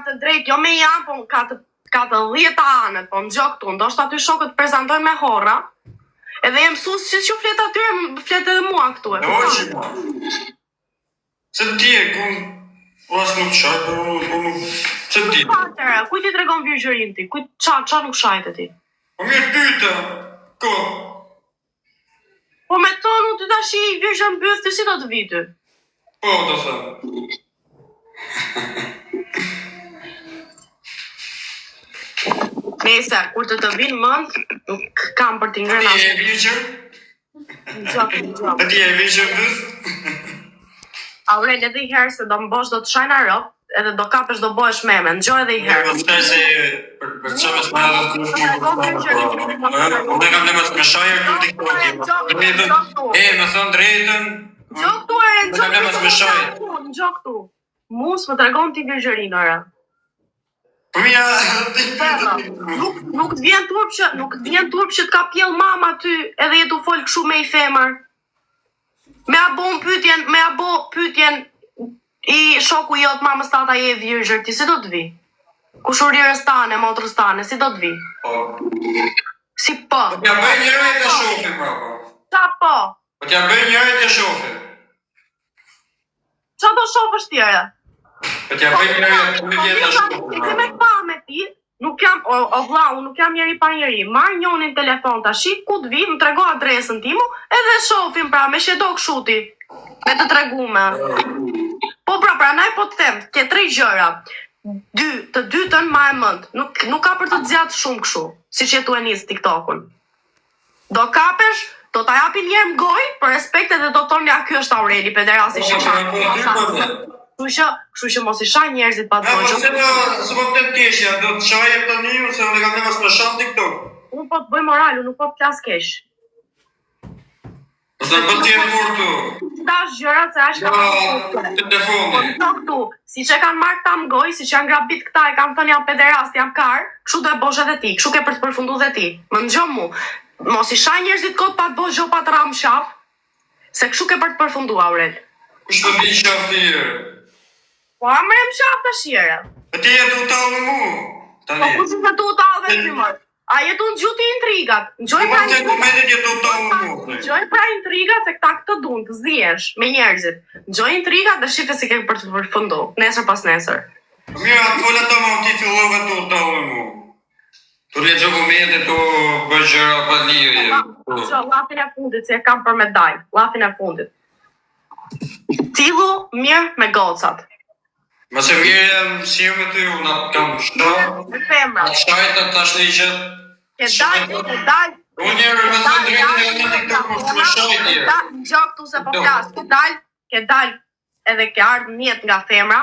të drejtë, jo me janë, po ka të 10 anët, po më gjok këtu, ndoshta aty shokët prezentojnë me horra, edhe jem mësues që flet atyre, flet edhe mua këtu. Se ti e ku as nuk shaj, po nuk se ti. Kujt i tregon virgjërinë ti? Kujt ça nuk shajte ti? Po mirë pyeta. Ko? Po me tonu ti tash i virgjën mbyll ti si do të vi ty? Po, do them. Nëse kur të vinë mend, nuk kam për t'i ngrënë asgjë. Ti e virgjën? Ti e virgjën mbyll? Aurel, edhe i herë se do më bosh do të shajna rop, edhe do kapesh do bohesh meme, ngjoj edhe i herë. Po thaj se për çfarë s'ma do të kush më. Unë kam lëmë të shajë në TikTok. Më thon drejtën. Gjok tu e gjok tu. Mus më tregon ti virgjërinë ora. Po mia, nuk të vjen turp që të ka pjell mama ty edhe je tu fol kështu me i femër. Me a bo pyetjen i shoku jot mamës tata je virgjër, ti si do të vi? Kushurirës tane, motrës tane, si do të vi? Po. Si po? Po t'ja bëj njëri të shofim, bravo. Qa po? Po t'ja bëj njëri të shofim. Qa do shofësh tjere? Po t'ja bëj njëri të shofim. Ti me pa me ti, nuk jam, o vlau, nuk jam njeri pa njeri. Marr njonin telefon ta shik ku të vi, më trego adresën timu, edhe shofim pra me shedo kshuti. Me të tregume. Po pra naj po të them, ke 3 gjëra. Të dytën ma e mënd. Nuk ka për të zgjatë shumë kështu, siç je tu e nis TikTokun. Do kapesh, do ta japin njerë m'goj, për respekt edhe do tonë ja ky është Aureli, pederasi shqiptar. Kështu që mos i shaj njerëzit pa të dojgjë. Se po të keshja, do të shajem të një, se unë kam nevas me sham TikTok. Unë po të bëj moralu, nuk po të plas kesh. Ose në bëtë tjenë furtu. Tash gjërat se ashtë ka telefoni. Si që kanë marrë ta m'goj, si që janë grabit këta e kanë thënë jam pederast, jam kar, kështu do e bosh edhe ti, kështu ke për të përfundu dhe ti. Më në gjomë mu, mos i shaj njerëzit kot pa të bosh gjo pa të ramë shaf, se kështu ke për të përfundu, Aurel. Kush të di shaf të jere? Po amrem shaf të shire. E ti jetu u talë me mu? Po kush të tu u talë dhe primër? A jetu në gjuti intrigat. Gjoj pra intrigat se këta këtë dun të zjesh me njerëzit. Gjoj intrigat dhe shifë si ke për të përfundu. Nesër pas nesër. Mira, të folë ta ma ti fillove të u talë me mu. Të rjetë dokumente të bëgjëra pa lirje. Lafin e fundit, si e kam për medaj. Lafin e fundit. Tilu mirë me gocat. Ma se mirë jam si ju me të ju, na kam shta. Me femra. Shajta tash në i qëtë. Ke dal. Unë njerë me të drejtë e në TikTok më të shajt njerë. Në gjok tu se po plasë. Ke dal edhe ke ardhë mjet nga femra.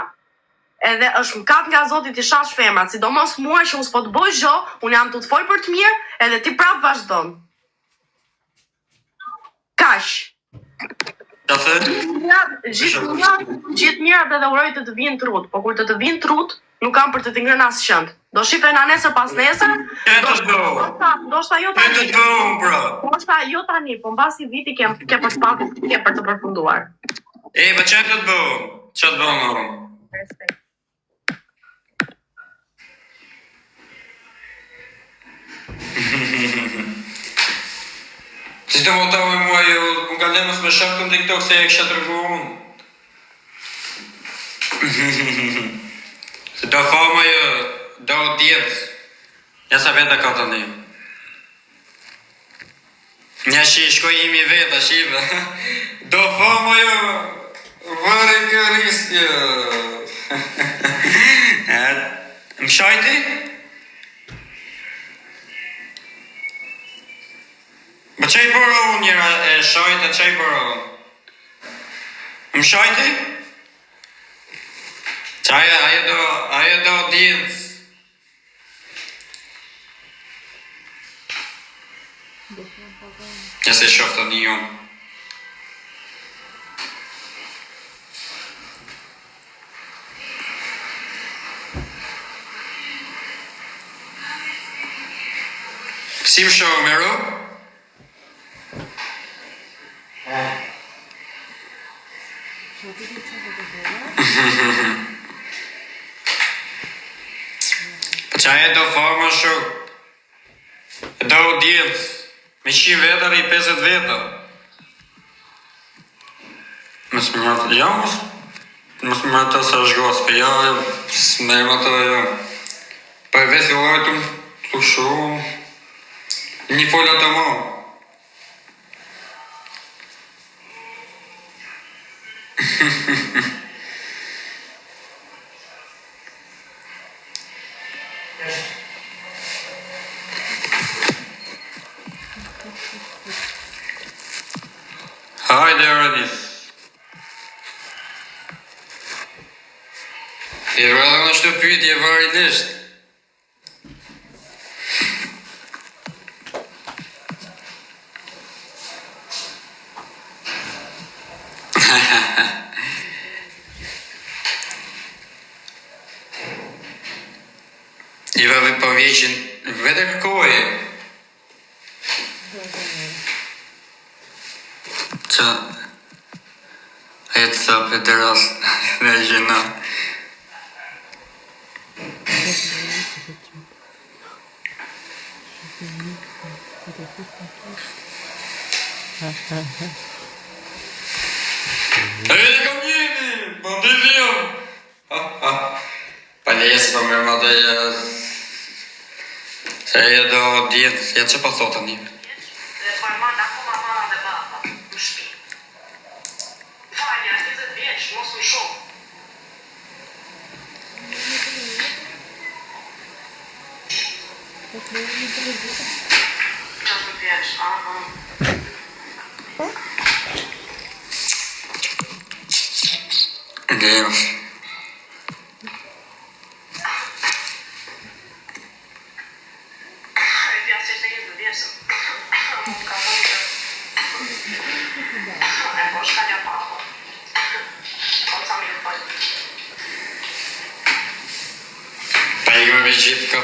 Edhe është mkat nga Zoti ti shash femrat, sidomos mua që unë s'po të bëj gjë, unë jam të fol për të mirë, edhe ti prap vazhdon. Kash. Ta thënë? Gjithë mirat edhe uroj të vinë trut, po kur të vinë trut, nuk kam për të ngrënë asë qënd. Do shife na nesër pas nesër, ndoshta jo tani. Ndoshta jo tani, po mbasi viti ke për të përfunduar. E, pa që të bëhëm? Që të bëhëm? Respekt. Si të vota me mua, më ka lemës me shakë të në TikTok se e kësha të rëgu unë. Se do fama jo, do djetës. Ja sa veta ka të një. Nja shi shkoj imi veta, shive. Do fama jo, vërë këristje. Më shajti? Më që i bërë unë njëra e shajtë, që i bërë unë? Më shajti? Që ajo do djetës. Nëse shoftë të një unë. Si më shohë, Mero? Qaj e do fama shok. E do audiencë. Me 100 vetër i 50 vetër. Mësë më marrë të... Ja, mësë më marrë të sa shgos, për ja, së me më të... Për e vesi lojtëm, të shumë... Një folja të më. Hajde, Aradis. I rrëllë në shtë pyetje varilisht. I vave përveqin vete kërkoje. Qa? E të sa për të rast dhe gjena. E vete kam jeni, më ndivjom. Palesë për më më dhe se e do djetë, ja që pasot të një. Dhe po e marrë akoma mama dhe baba në shtëpi. Falja, 20 vjeç, mos më shumë. Qashtë vjeç, aha. Games. Пойдем визитка.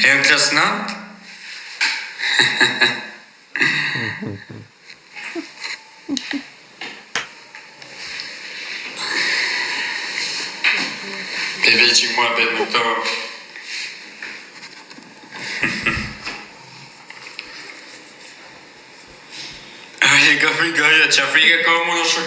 Интересно? Бебечек мой опять не то. Ай, Африка, я Африка, кому нужно?